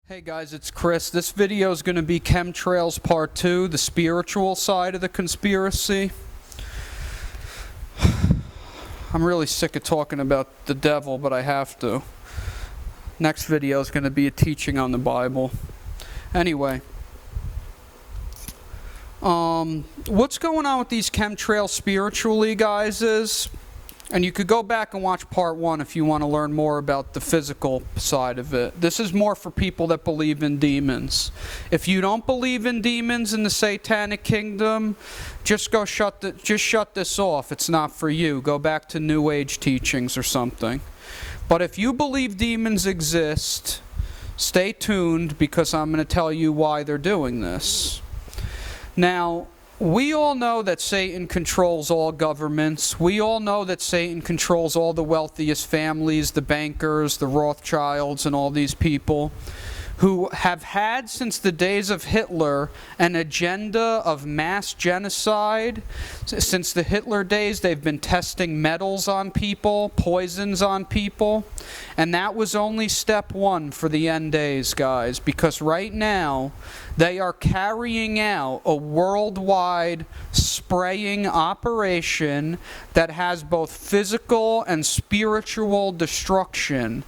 Hey guys, it's Chris. This video is going to be Chemtrails Part 2, the spiritual side of the conspiracy. I'm really sick of talking about the devil, but I have to. Next video is going to be a teaching on the Bible. Anyway, what's going on with these chemtrails spiritually, guys, is... And you could go back and watch part 1 if you want to learn more about the physical side of it. This is more for people that believe in demons. If you don't believe in demons in the satanic kingdom, just shut this off. It's not for you. Go back to New Age teachings or something. But if you believe demons exist, stay tuned because I'm going to tell you why they're doing this. Now, we all know that Satan controls all governments. We all know that Satan controls all the wealthiest families, the bankers, the Rothschilds, and all these people who have had since the days of Hitler an agenda of mass genocide. Since the Hitler days, they've been testing metals on people, poisons on people, and that was only step 1 for the end days, guys, because right now they are carrying out a worldwide spraying operation that has both physical and spiritual destruction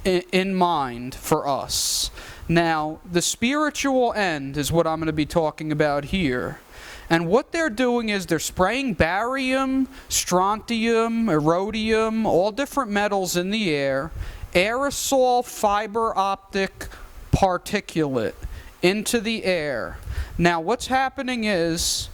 in mind for us. Now, the spiritual end is what I'm going to be talking about here. And what they're doing is they're spraying barium, strontium, rhodium, all different metals in the air, aerosol fiber optic particulate into the air. Now, what's happening is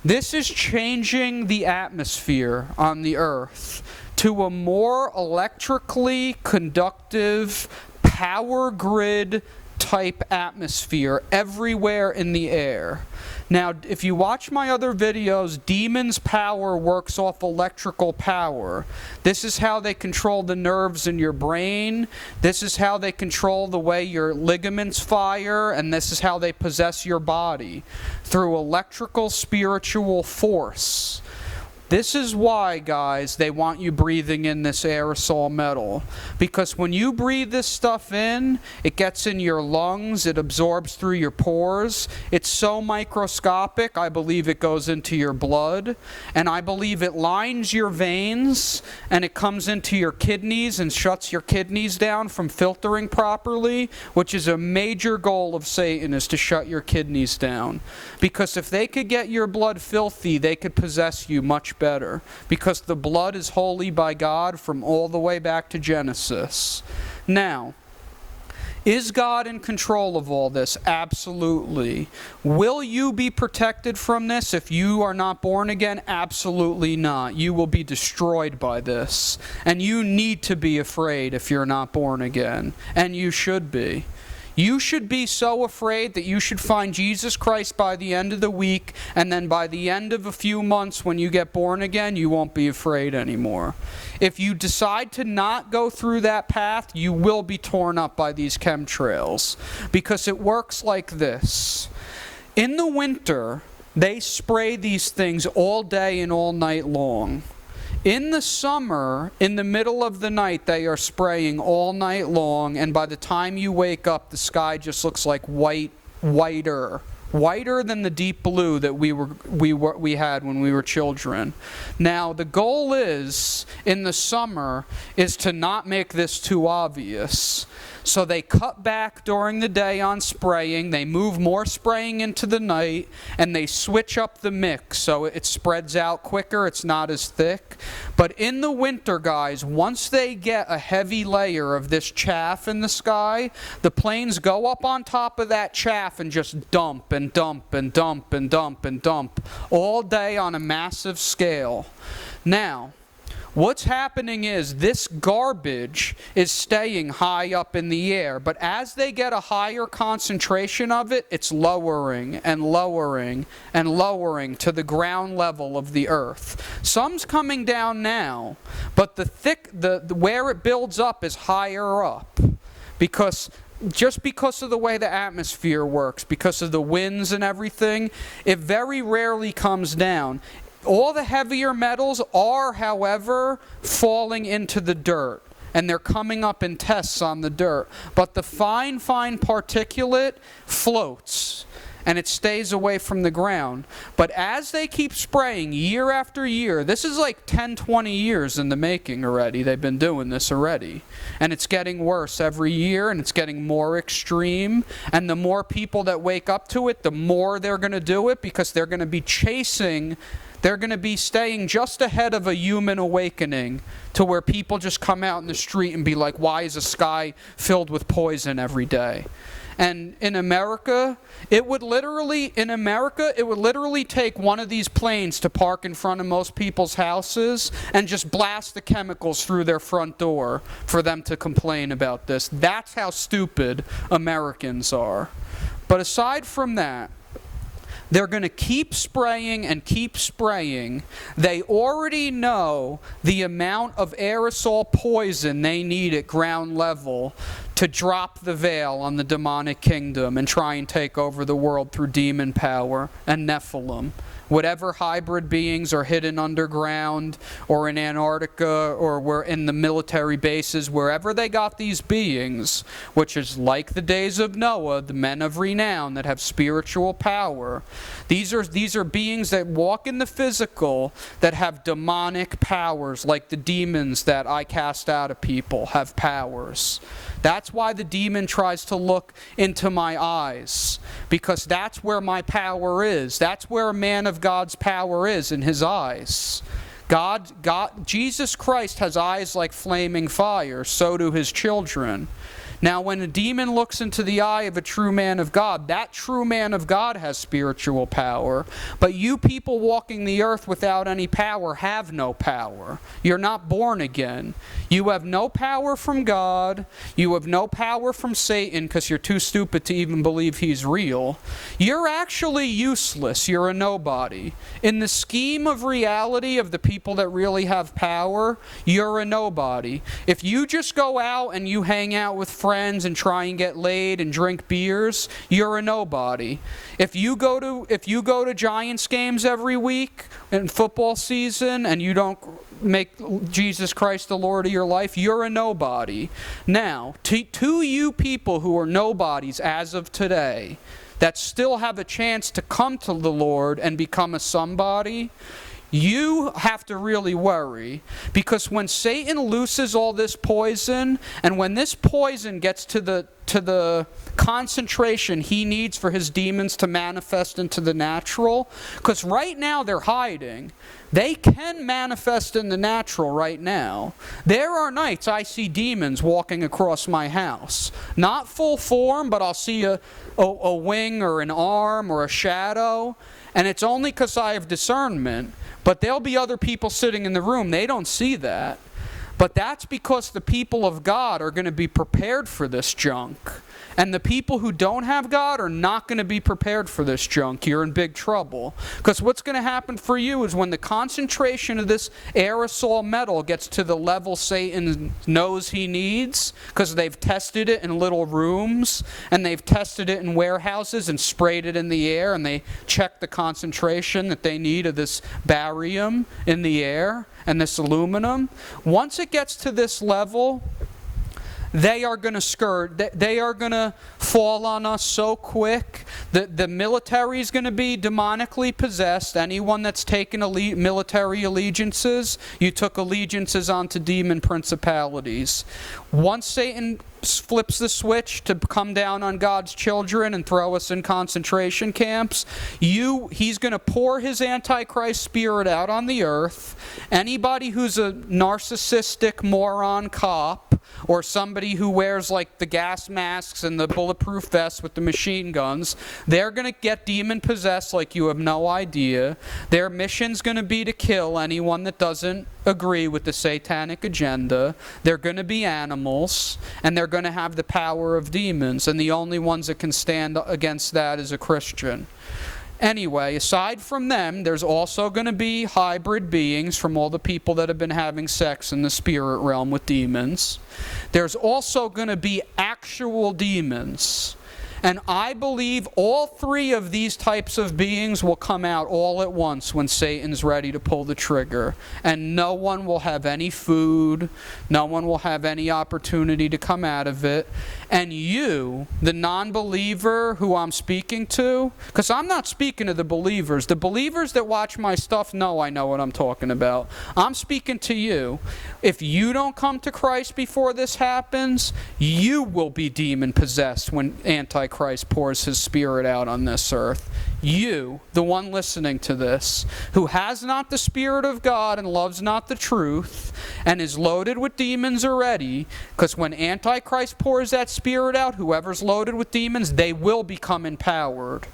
this is changing the atmosphere on the earth to a more electrically conductive power grid type atmosphere everywhere in the air. Now, if you watch my other videos, demons' power works off electrical power. This is how they control the nerves in your brain. This is how they control the way your ligaments fire, and this is how they possess your body, through electrical spiritual force. This is why, guys, they want you breathing in this aerosol metal. Because when you breathe this stuff in, it gets in your lungs, it absorbs through your pores. It's so microscopic, I believe it goes into your blood. And I believe it lines your veins, and it comes into your kidneys and shuts your kidneys down from filtering properly, which is a major goal of Satan, is to shut your kidneys down. Because if they could get your blood filthy, they could possess you much better, because the blood is holy by God from all the way back to Genesis. Now, is God in control of all this? Absolutely. Will you be protected from this if you are not born again? Absolutely not. You will be destroyed by this. And you need to be afraid if you're not born again. And you should be. You should be so afraid that you should find Jesus Christ by the end of the week, and then by the end of a few months when you get born again, you won't be afraid anymore. If you decide to not go through that path, you will be torn up by these chemtrails, because it works like this. In the winter, they spray these things all day and all night long. In the summer, in the middle of the night, they are spraying all night long, and by the time you wake up, the sky just looks like whiter than the deep blue that we had when we were children. Now, the goal is, in the summer, is to not make this too obvious. So they cut back during the day on spraying, they move more spraying into the night, and they switch up the mix so it spreads out quicker, it's not as thick. But in the winter, guys, once they get a heavy layer of this chaff in the sky, the planes go up on top of that chaff and just dump and dump and dump and dump and dump all day on a massive scale. Now, what's happening is this garbage is staying high up in the air, but as they get a higher concentration of it, it's lowering and lowering and lowering to the ground level of the earth. Some's coming down now, but where it builds up is higher up, because of the way the atmosphere works, because of the winds and everything, it very rarely comes down. All the heavier metals are, however, falling into the dirt. and they're coming up in tests on the dirt. But the fine particulate floats, and it stays away from the ground. But as they keep spraying year after year, this is like 10, 20 years in the making already. They've been doing this already. And it's getting worse every year, and it's getting more extreme. And the more people that wake up to it, the more they're going to do it, because they're going to be they're going to be staying just ahead of a human awakening, to where people just come out in the street and be like, why is the sky filled with poison every day? And in America, it would literally take one of these planes to park in front of most people's houses and just blast the chemicals through their front door for them to complain about this. That's how stupid Americans are. But aside from that, they're going to keep spraying and keep spraying. They already know the amount of aerosol poison they need at ground level to drop the veil on the demonic kingdom and try and take over the world through demon power and Nephilim. Whatever hybrid beings are hidden underground or in Antarctica or were in the military bases, wherever they got these beings, which is like the days of Noah, the men of renown that have spiritual power. These are beings that walk in the physical that have demonic powers, like the demons that I cast out of people have powers. That's why the demon tries to look into my eyes, because that's where my power is. That's where a man of God's power is, in his eyes. Jesus Christ has eyes like flaming fire, so do his children. Now, when a demon looks into the eye of a true man of God, that true man of God has spiritual power. But you people walking the earth without any power have no power. You're not born again. You have no power from God. You have no power from Satan, because you're too stupid to even believe he's real. You're actually useless. You're a nobody. In the scheme of reality of the people that really have power, you're a nobody. If you just go out and you hang out with friends and try and get laid and drink beers, you're a nobody. If you go to Giants games every week in football season and you don't make Jesus Christ the Lord of your life, you're a nobody. Now, to you people who are nobodies as of today, that still have a chance to come to the Lord and become a somebody, you have to really worry, because when Satan looses all this poison, and when this poison gets to the concentration he needs for his demons to manifest into the natural, because right now they're hiding. They can manifest in the natural right now. There are nights I see demons walking across my house. Not full form, but I'll see a wing or an arm or a shadow, and it's only because I have discernment. But there'll be other people sitting in the room. They don't see that. But that's because the people of God are going to be prepared for this junk. And the people who don't have God are not going to be prepared for this junk. You're in big trouble. Because what's going to happen for you is when the concentration of this aerosol metal gets to the level Satan knows he needs, because they've tested it in little rooms, and they've tested it in warehouses and sprayed it in the air, and they checked the concentration that they need of this barium in the air and this aluminum. Once it gets to this level, they are going to skirt. They are going to fall on us so quick. The military is going to be demonically possessed. Anyone that's taken military allegiances, you took allegiances onto demon principalities. Once Satan flips the switch to come down on God's children and throw us in concentration camps, he's going to pour his Antichrist spirit out on the earth. Anybody who's a narcissistic moron cop, or somebody who wears like the gas masks and the bulletproof vests with the machine guns, they're going to get demon possessed like you have no idea. Their mission's going to be to kill anyone that doesn't agree with the satanic agenda. They're going to be animals, and they're going to have the power of demons, and the only ones that can stand against that is a Christian. Anyway, aside from them, there's also going to be hybrid beings from all the people that have been having sex in the spirit realm with demons. There's also going to be actual demons. And I believe all three of these types of beings will come out all at once when Satan's ready to pull the trigger. And no one will have any food. No one will have any opportunity to come out of it. And you, the non-believer who I'm speaking to, because I'm not speaking to the believers. The believers that watch my stuff know I know what I'm talking about. I'm speaking to you. If you don't come to Christ before this happens, you will be demon-possessed when Antichrist pours his spirit out on this earth. You, the one listening to this, who has not the Spirit of God and loves not the truth, and is loaded with demons already, because when Antichrist pours that spirit out, whoever's loaded with demons, they will become empowered.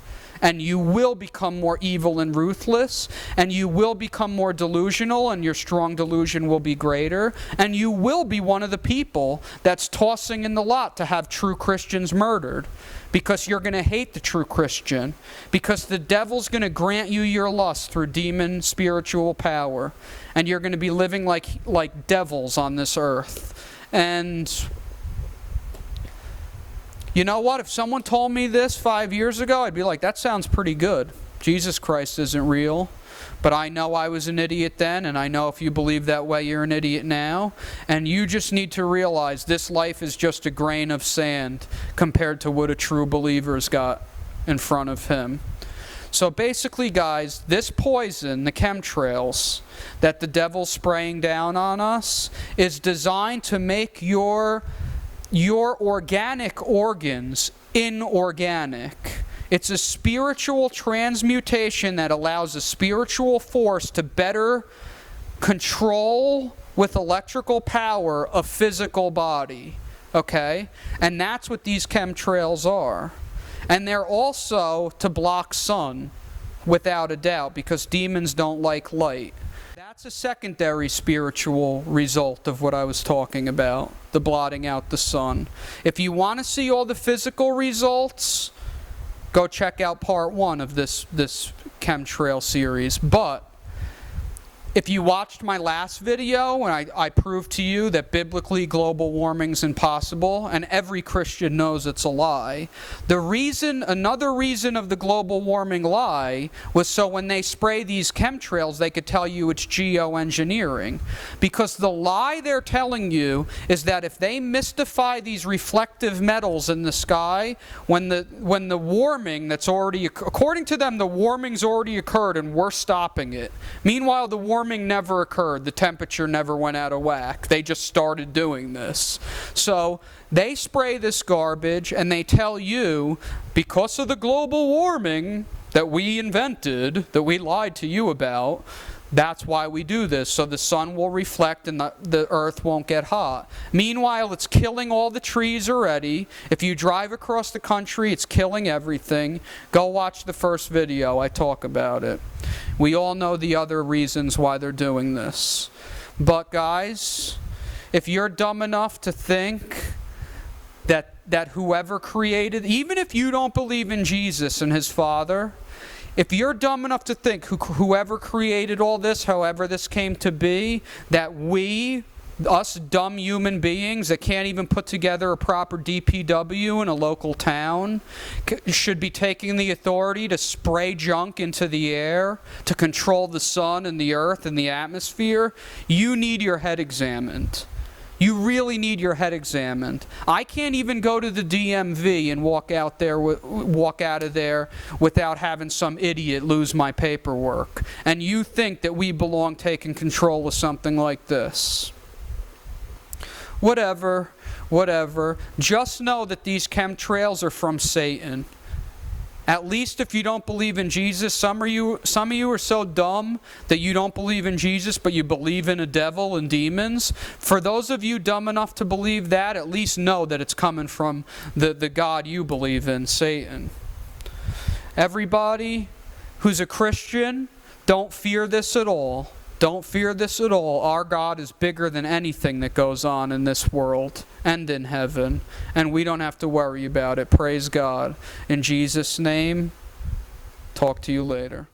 And you will become more evil and ruthless, and you will become more delusional, and your strong delusion will be greater, and you will be one of the people that's tossing in the lot to have true Christians murdered, because you're going to hate the true Christian, because the devil's going to grant you your lust through demon spiritual power, and you're going to be living like devils on this earth. And you know what? If someone told me this 5 years ago, I'd be like, that sounds pretty good. Jesus Christ isn't real. But I know I was an idiot then, and I know if you believe that way, you're an idiot now. And you just need to realize this life is just a grain of sand compared to what a true believer's got in front of him. So basically, guys, this poison, the chemtrails, that the devil's spraying down on us, is designed to make your organic organs inorganic. It's a spiritual transmutation that allows a spiritual force to better control with electrical power a physical body. Okay? And that's what these chemtrails are. And they're also to block sun, without a doubt, because demons don't like light. That's a secondary spiritual result of what I was talking about, the blotting out the sun. If you want to see all the physical results, go check out part 1 of this chemtrail series. But if you watched my last video, and I proved to you that biblically global warming's impossible, and every Christian knows it's a lie, another reason of the global warming lie was so when they spray these chemtrails, they could tell you it's geoengineering. Because the lie they're telling you is that if they mystify these reflective metals in the sky, when the warming that's already, according to them, the warming's already occurred and we're stopping it. Meanwhile, the warming never occurred. The temperature never went out of whack. They just started doing this. So they spray this garbage and they tell you, because of the global warming that we invented, that we lied to you about, that's why we do this, so the sun will reflect and the earth won't get hot. Meanwhile, it's killing all the trees already. If you drive across the country, it's killing everything. Go watch the first video. I talk about it. We all know the other reasons why they're doing this. But guys, if you're dumb enough to think that whoever created, even if you don't believe in Jesus and his Father, if you're dumb enough to think whoever created all this, however this came to be, that us dumb human beings that can't even put together a proper DPW in a local town, should be taking the authority to spray junk into the air, to control the sun and the earth and the atmosphere, you need your head examined. You really need your head examined. I can't even go to the DMV and walk out of there without having some idiot lose my paperwork. And you think that we belong taking control of something like this. Whatever. Just know that these chemtrails are from Satan. At least if you don't believe in Jesus, some of you are so dumb that you don't believe in Jesus, but you believe in a devil and demons. For those of you dumb enough to believe that, at least know that it's coming from the God you believe in, Satan. Everybody who's a Christian, don't fear this at all. Don't fear this at all. Our God is bigger than anything that goes on in this world and in heaven. And we don't have to worry about it. Praise God. In Jesus' name, talk to you later.